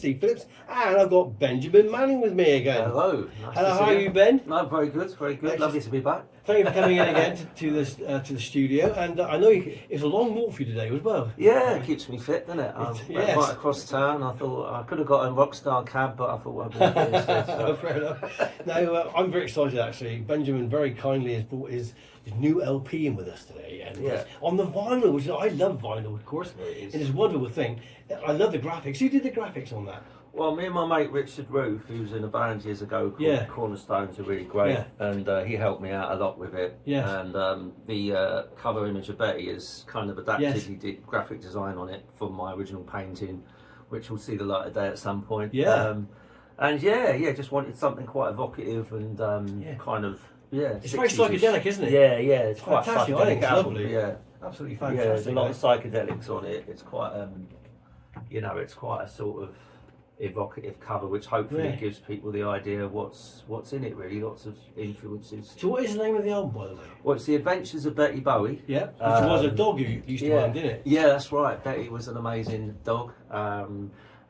Steve Phillips, and I've got Benjamin Manning with me again. Hello. Hello, how are you, Ben? No, very good, very good. Lovely to be back. Thank you for coming in again to the studio, and I know it's a long walk for you today as well. Yeah, it keeps me fit, doesn't it? I went yes. right across town. I thought I could have got a Rockstar cab, but I thought I'd walk it instead. So. Fair enough. No, I'm very excited actually. Benjamin very kindly has brought his new LP in with us today, and it's on the vinyl, which I love vinyl, of course. It is a wonderful thing. I love the graphics. Who did the graphics on that? Well, me and my mate Richard Ruth, who was in a band years ago called Cornerstones, are really great, and he helped me out a lot with it. Yes. And the cover image of Betty is kind of adapted. Yes. He did graphic design on it from my original painting, which will see the light of day at some point. Yeah. And just wanted something quite evocative and kind of It's very psychedelic, isn't it? Yeah, it's quite fantastic. psychedelic. I think it's album, lovely. Yeah, Absolutely yeah. fantastic. There's a lot of psychedelics on it. It's quite, it's quite a sort of evocative cover, which hopefully gives people the idea of what's in it. Really, lots of influences. So, what is the name of the album, by the way? Well, it's The Adventures of Betty Bowie. Yeah, which was a dog you used to own, didn't it? Yeah, that's right. Betty was an amazing dog,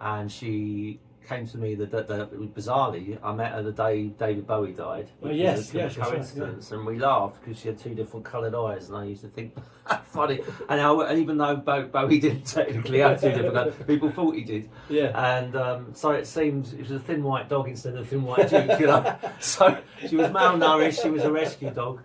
and she came to me bizarrely. I met her the day David Bowie died. Which was a coincidence, and we laughed because she had two different coloured eyes, and I used to think funny. And even though Bowie didn't technically have two different colours, people thought he did. Yeah. And so it seemed it was a thin white dog instead of a thin white duke, you know. So she was malnourished. She was a rescue dog.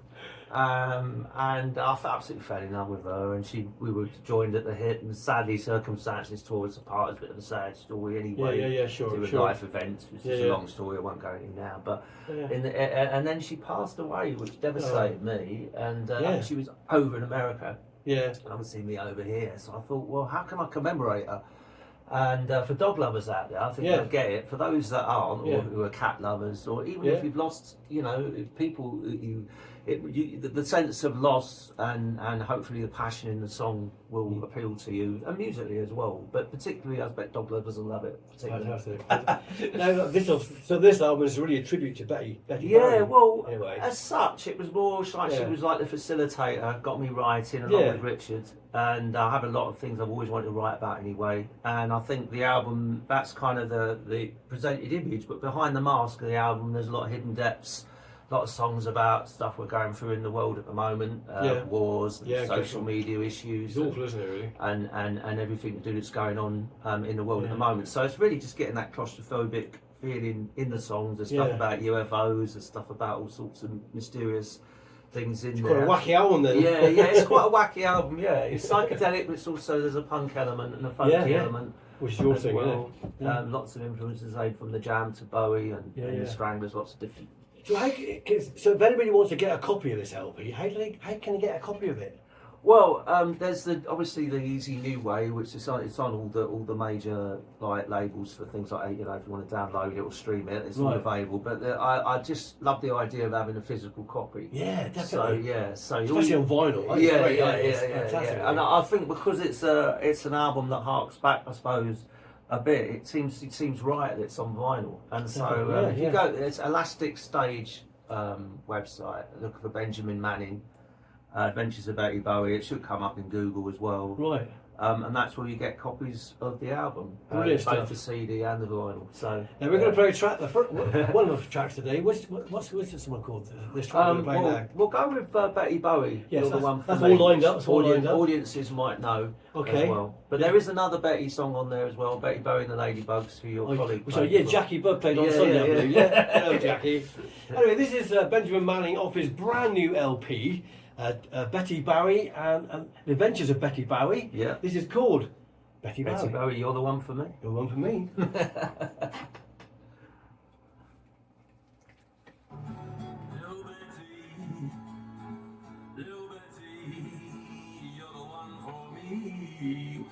And I absolutely fell in love with her, and we were joined at the hip, and sadly circumstances tore us apart. It's a bit of a sad story anyway. Sure. To life events, which is a long story. I won't go into now. But and then she passed away, which devastated me. And she was over in America. Yeah. And obviously me over here. So I thought, well, how can I commemorate her? And for dog lovers out there, I think they'll get it. For those that aren't, or who are cat lovers, or even if you've lost, people the sense of loss and hopefully the passion in the song will appeal to you, and musically as well. But particularly, I bet dog lovers will love it. Fantastic. Now, this album is really a tribute to Betty. Yeah, Bowie, well, anyway. As such, it was more like she was like the facilitator, got me writing along with Richard. And I have a lot of things I've always wanted to write about anyway. And I think the album, that's kind of the presented image, but behind the mask of the album, there's a lot of hidden depths. A lot of songs about stuff we're going through in the world at the moment, wars, social media issues. It's awful, isn't it, really? And everything to do that's going on in the world at the moment. So it's really just getting that claustrophobic feeling in the songs. There's stuff about UFOs, there's stuff about all sorts of mysterious things in there. Quite a wacky album then. Yeah, it's quite a wacky album, It's psychedelic, but it's also, there's a punk element and a folky element. Which is your thing, well. Lots of influences from the Jam to Bowie and the Stranglers, lots of different. So if anybody wants to get a copy of this LP, how can they get a copy of it? Well, there's obviously the easy new way, which is it's on all the major labels for things like if you want to download it or stream it, it's all available. But I just love the idea of having a physical copy. Yeah, definitely. So especially on vinyl. Yeah. And I think because it's an album that harks back, I suppose, a bit. It seems right that it's on vinyl, and so if you go, it's Elastic Stage website. Look for Benjamin Manning. Adventures of Betty Bowie. It should come up in Google as well. Right. And that's where you get copies of the album. Brilliant stuff. Both the CD and the vinyl. So now we're going to play a track. One of the tracks today. What's this one called? This track we're going to play now. We'll go with Betty Bowie. Yes, the one for that's me, all lined up. Audiences might know as well. But there is another Betty song on there as well. Betty Bowie and the Ladybugs, who your colleague. Jackie Bug played on Sunday, I believe. Hello, Jackie. Anyway, this is Benjamin Manning off his brand new LP. Betty Bowie and The Adventures of Betty Bowie. Yeah. This is called Betty Bowie. Betty Bowie, you're the one for me. You're the one for me. Little Betty, you're the one for me.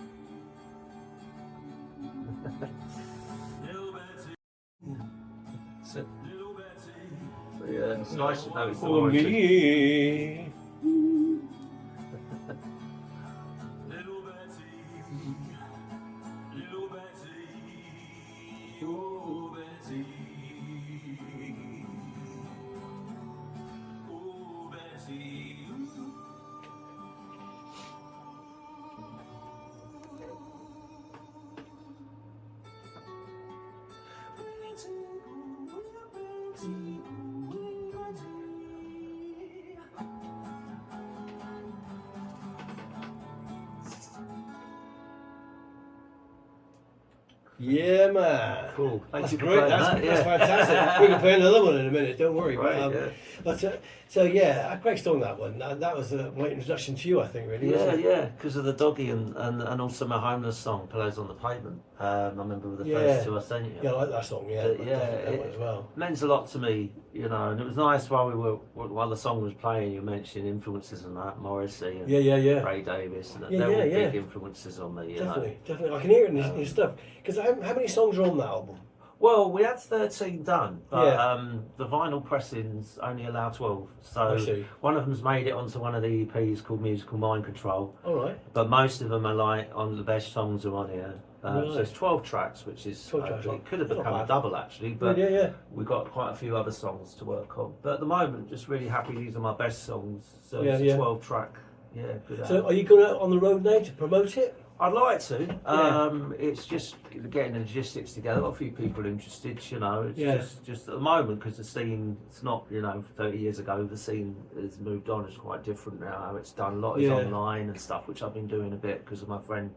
Little Betty. Little Betty. So yeah, it's nice to know it's the For origin. me. Little Betty. Little Betty. Oh, Betty. Oh, Betty. Yeah, man. Cool. That's great. That's fantastic. We can play another one in a minute. Don't worry. Right, So yeah, a great song, that one. That was my introduction to you, I think, really. Yeah, because of the doggy and also my Homeless song, Pillows on the Pavement. I remember the first two I sent you. Yeah, I like that song. Yeah, that one as well. Means a lot to me, you know. And it was nice while the song was playing. You mentioned influences and that, Morrissey and Ray Davis, and they're all big influences on me. Definitely. I can hear it in his stuff. Because how many songs are on that album? Well, we had 13 done, but the vinyl pressings only allow 12. So one of them's made it onto one of the EPs called Musical Mind Control. All right. But most of them are like on the best songs are on here. So it's 12 tracks, which is it could have become a double actually, but we've got quite a few other songs to work on. But at the moment, just really happy these are my best songs. So it's a 12 track. Yeah, good. So are you going out on the road now to promote it? I'd like to. It's just getting the logistics together. Got a few people interested, you know. It's just at the moment, because the scene, it's not, 30 years ago, the scene has moved on. It's quite different now. How it's done. A lot is online and stuff, which I've been doing a bit because of my friend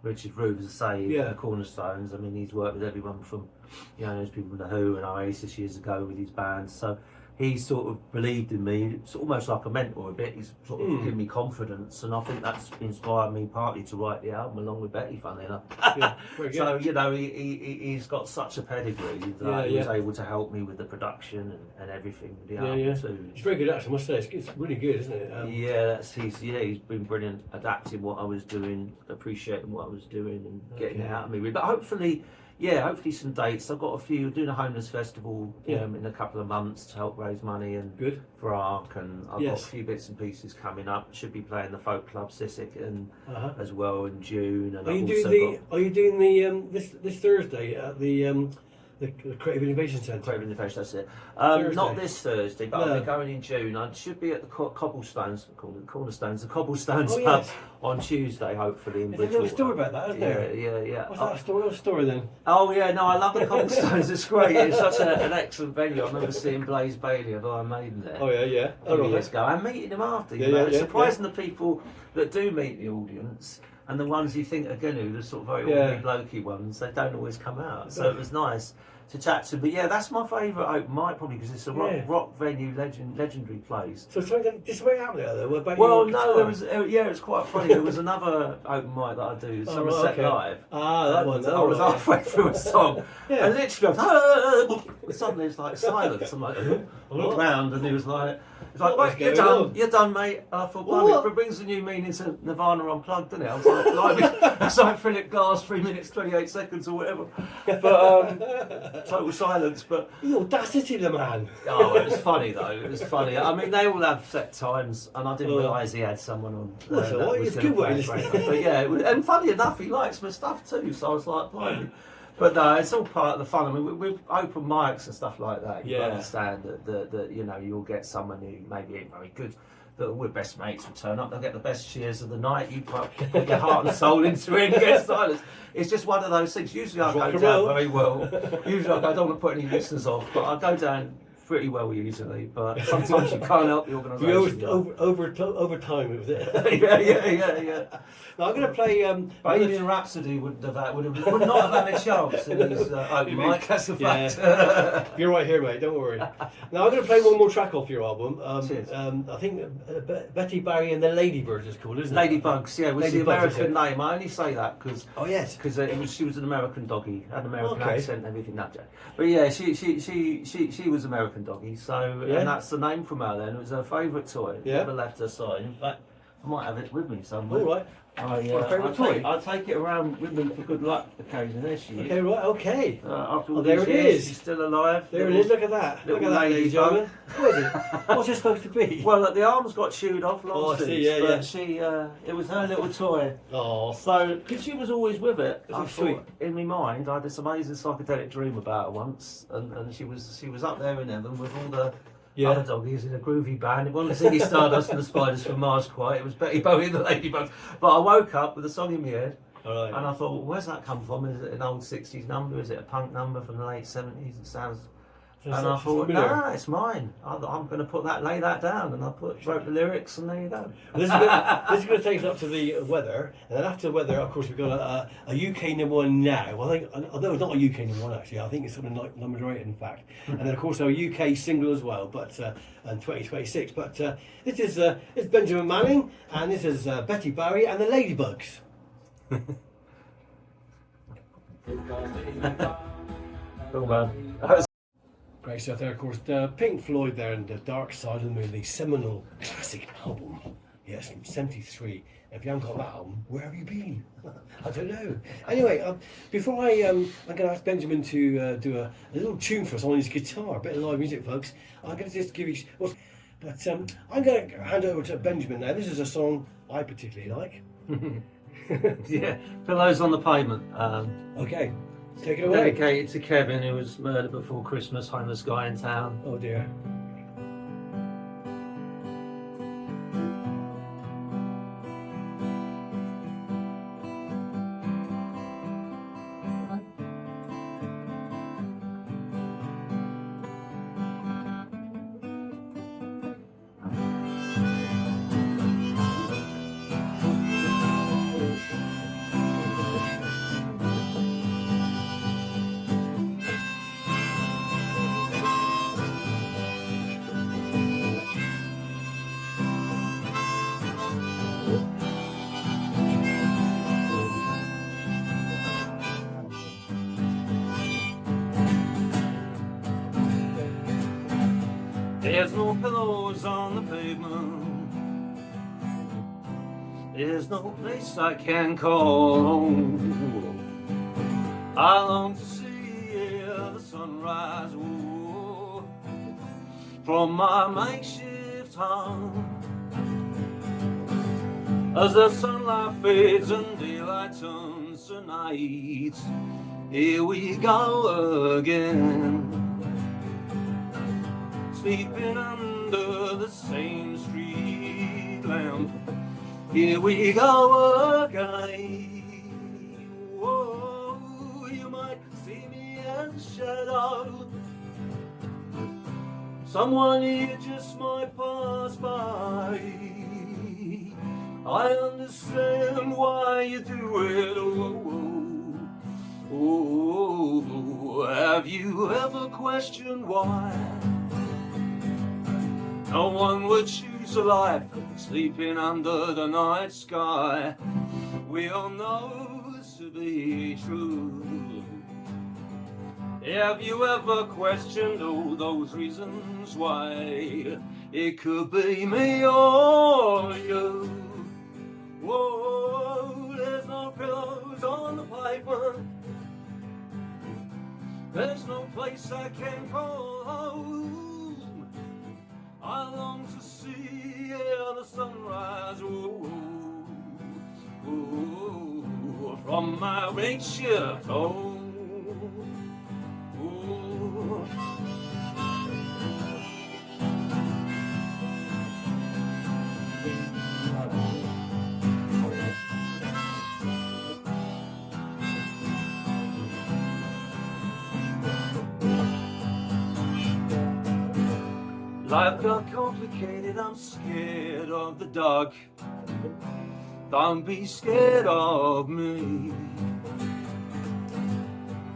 Richard Ruth, as I say, the Cornerstones. I mean, he's worked with everyone from, those people from The Who and Oasis years ago with his bands. So he sort of believed in me. It's almost like a mentor a bit. He's sort of given me confidence, and I think that's inspired me partly to write the album along with Betty, funnily enough. So he's got such a pedigree that he was able to help me with the production and everything with the album too. It's very good, actually. I must say, it's really good, isn't it? He's been brilliant, adapting what I was doing, appreciating what I was doing, and getting it out of me. But hopefully some dates. I've got a few, doing a homeless festival in a couple of months to help raise money and for ARC, and I've got a few bits and pieces coming up. Should be playing the Folk Club Sissek and as well in June. And are you doing the this Thursday at the Creative Innovation Centre? Creative Innovation, that's it. Not this Thursday, but I'll be going in June. I should be at the Cobblestones pub on Tuesday, hopefully, in Bridgewater. There's a little story about that, isn't there? Yeah. What's that story? What's the story then? Oh yeah, no, I love the Cobblestones. It's great. It's such an excellent venue. I remember seeing Blaze Bailey of Iron Maiden there. Oh yeah. A few years ago, and meeting him after. It's surprising the people that do meet the audience. And the ones you think are going to, the sort of very ordinary blokey ones, they don't always come out. So it was nice to chat to. But that's my favourite open mic, probably because it's a rock venue, legendary place. So this way out there though. There was it's quite funny. There was another open mic that I do, Somerset Live. That one. I was halfway through a song, and literally, suddenly it's like silence. I'm like, I look round, and he was like. It's like, right, you're done, mate. And I thought, well, it brings a new meaning to Nirvana Unplugged, doesn't it? I was like, it's like Philip Glass, 3 minutes, 28 seconds or whatever. But total silence. But the audacity of the man. Oh, it was funny though. It was funny. I mean, they all have set times, and I didn't realise he had someone on. It's good way. But and funny enough, he likes my stuff too. So I was like, blimey. But no, it's all part of the fun. I mean, with open mics and stuff like that, you understand that you'll get someone who maybe ain't very good, that we're best mates will turn up. They'll get the best cheers of the night. You put your heart and soul into it and get silence. It's just one of those things. Usually I go down very well. Usually I don't want to put any listeners off, but I go down pretty well usually, but sometimes you can't help the organisation. Over time it was it. yeah. Now I'm going to play. Bohemian Rhapsody would not have had a chance in his open mic. That's the fact. You're right here, mate. Don't worry. Now I'm going to play one more track off your album. I think Betty Barry and the Ladybugs is called, isn't it? Ladybugs, yeah, was the American name. I only say that because she was an American doggy, had an American accent and everything. But yeah, she was American doggy. So and that's the name from her. Then it was her favourite toy. Never left her side. In fact, I might have it with me somewhere. All right. I'll take it around with me for good luck occasionally. There she is. Okay, right, okay. After all there these it years, is. She's still alive. There it is, look at that. Look at that, ladies and gentlemen. What is it? What's it supposed to be? Well, the arms got chewed off but she, it was her little toy. Oh. So, because she was always with it, I sweet. thought, in my mind, I had this amazing psychedelic dream about her once, and she was up there in heaven with all the other doggies in a groovy band. It wasn't Ziggy Stardust and the Spiders from Mars quite. It was Betty Bowie and the Ladybugs. But I woke up with a song in my head, and I thought, well, where's that come from? Is it an old 60s number? Is it a punk number from the late 70s? It sounds And I thought, nah, it's mine. I'm going to lay that down, and I wrote the lyrics, and there you go. This is going to take us up to the weather, and then after the weather, of course, we've got a UK #1 now. Well, I think, although it's not a UK #1 actually, I think it's something like number 8 in fact. And then of course our UK single as well, but and 2026. But this is it's Benjamin Manning, and this is Betty Bowie and the Ladybugs. Cool, man. Great stuff there, of course. Pink Floyd there and the Dark Side of the Moon, the seminal classic album. Yes, from '73. If you haven't got that album, where have you been? I don't know. Anyway, before I'm going to ask Benjamin to do a little tune for us on his guitar, a bit of live music, folks. I'm going to just give you. But I'm going to hand over to Benjamin now. This is a song I particularly like. Yeah, Pillows on the Pavement. Okay. Take it away. Dedicated to Kevin, who was murdered before Christmas, homeless guy in town. Oh dear. There's no pillows on the pavement. There's no place I can call home. I long to see the sunrise from my makeshift home. As the sunlight fades and daylight turns to night, here we go again. Sleeping under the same street lamp, here we go again. Whoa, you might see me as a shadow. Someone here just might pass by. I understand why you do it. Oh, have you ever questioned why? No one would choose a life sleeping under the night sky. We all know this to be true. Have you ever questioned all those reasons why it could be me or you? Whoa, there's no pillows on the pavement. There's no place I can call home. I long to see the sunrise from my makeshift home. Life got complicated, I'm scared of the dark. Don't be scared of me.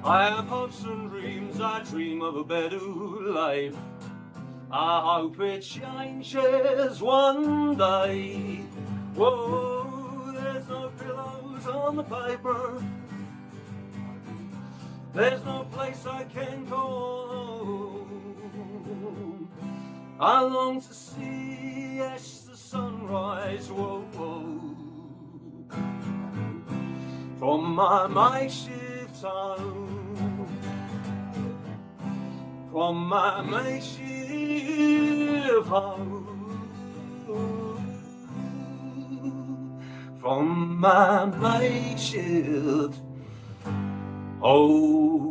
I have hopes and dreams, I dream of a better life. I hope it changes one day. Whoa, there's no pillows on the paper. There's no place I can go home. I long to see the sunrise, whoa, whoa, from my makeshift home, from my makeshift home, from my makeshift home.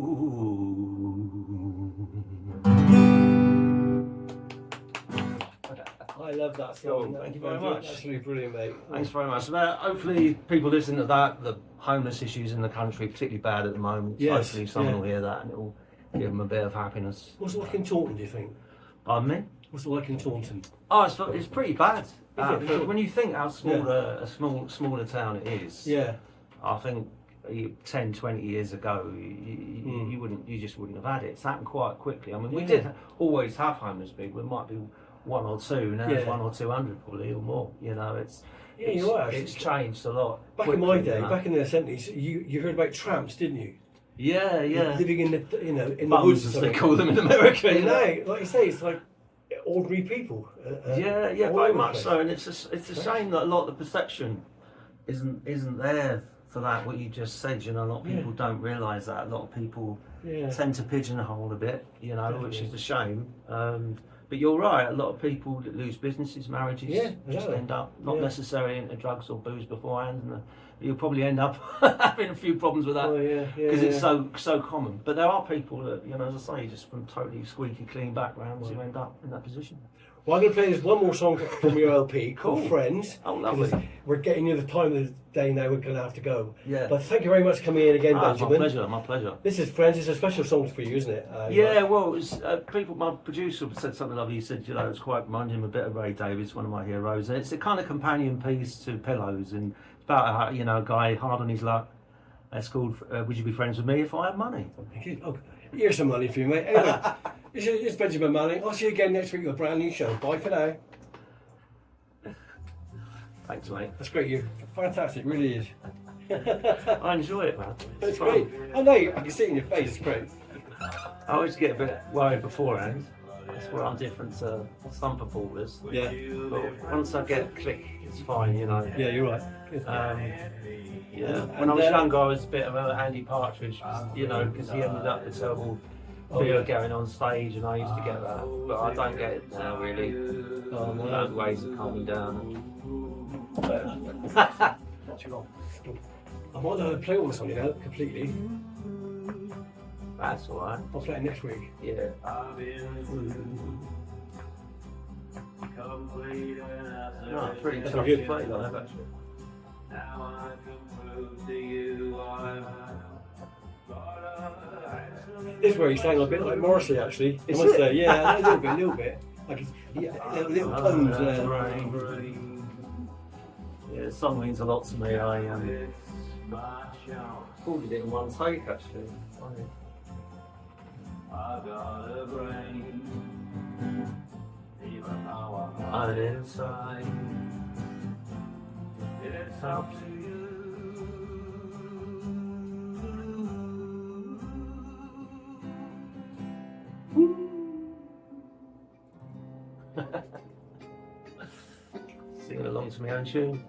I love that song. Thank you very much. Absolutely brilliant, mate. Thanks very much. Hopefully people listening to that, the homeless issues in the country are particularly bad at the moment. Yes, Hopefully someone yeah. will hear that and give them a bit of happiness. What's it like in Taunton, do you think? Pardon me? What's it like in Taunton? Oh, it's pretty bad. it? When you think how smaller town it is, Yeah. I think 10, 20 years ago, you just wouldn't have had it. It's happened quite quickly. I mean, we did always have homeless people. It might be one or two now, 1 or 200 probably or more. You know, you're right, it's changed a lot. Back in my day, back in the 70s, you heard about tramps, didn't you? Yeah. Living in the in the Bums, woods, as they call them in America. And now, like you say, it's like ordinary people. Yeah, very much so. And it's a shame that a lot of the perception isn't there for that. What you just said, you know, a lot of people don't realise that. A lot of people tend to pigeonhole a bit, you know, which is a shame. But you're right. A lot of people that lose businesses, marriages, just end up not necessarily into drugs or booze beforehand, and you'll probably end up having a few problems with that because it's so common. But there are people that, you know, as I say, just from totally squeaky clean backgrounds who end up in that position. Well, I'm going to play this one more song from your LP called Friends. Oh, lovely. We're getting near the time of the day now, we're going to have to go. Yeah. But thank you very much for coming in again, Benjamin. My pleasure. This is Friends, it's a special song for you, isn't it? Well, it was, my producer said something lovely. He said, you know, it's quite reminding him a bit of Ray Davies, one of my heroes. And it's a kind of companion piece to Pillows, and it's about, you know, a guy hard on his luck. It's called Would You Be Friends With Me If I Had Money? Thank you. Oh, here's some money for you, mate. Anyway, it's Benjamin Manning. I'll see you again next week with a brand new show. Bye for now. Thanks, mate. That's great. You're fantastic. It really is. I enjoy it, man. It's great. I know. I can see it in your face. It's great. I always get a bit worried beforehand. That's where I'm different to some performers. Yeah. But once I get a click, it's fine, you know. Yeah, you're right. When I was younger, I was a bit of an Andy Partridge, you know, because he ended up with terrible fear of going on stage, and I used to get that. But I don't get it now, really. Those ways of calming down. I might not have played all this on you now, completely. That's alright. I'll play it next week. Yeah. No, it's pretty tough to play live, actually. This is where he sang a bit like Morrissey, actually. I must say, yeah, a little bit. Like little tones there. Yeah, the song means a lot to me. I recorded it in one take, actually. I got a brain, even though I'm inside. It's up to you. Singing along to my own tune.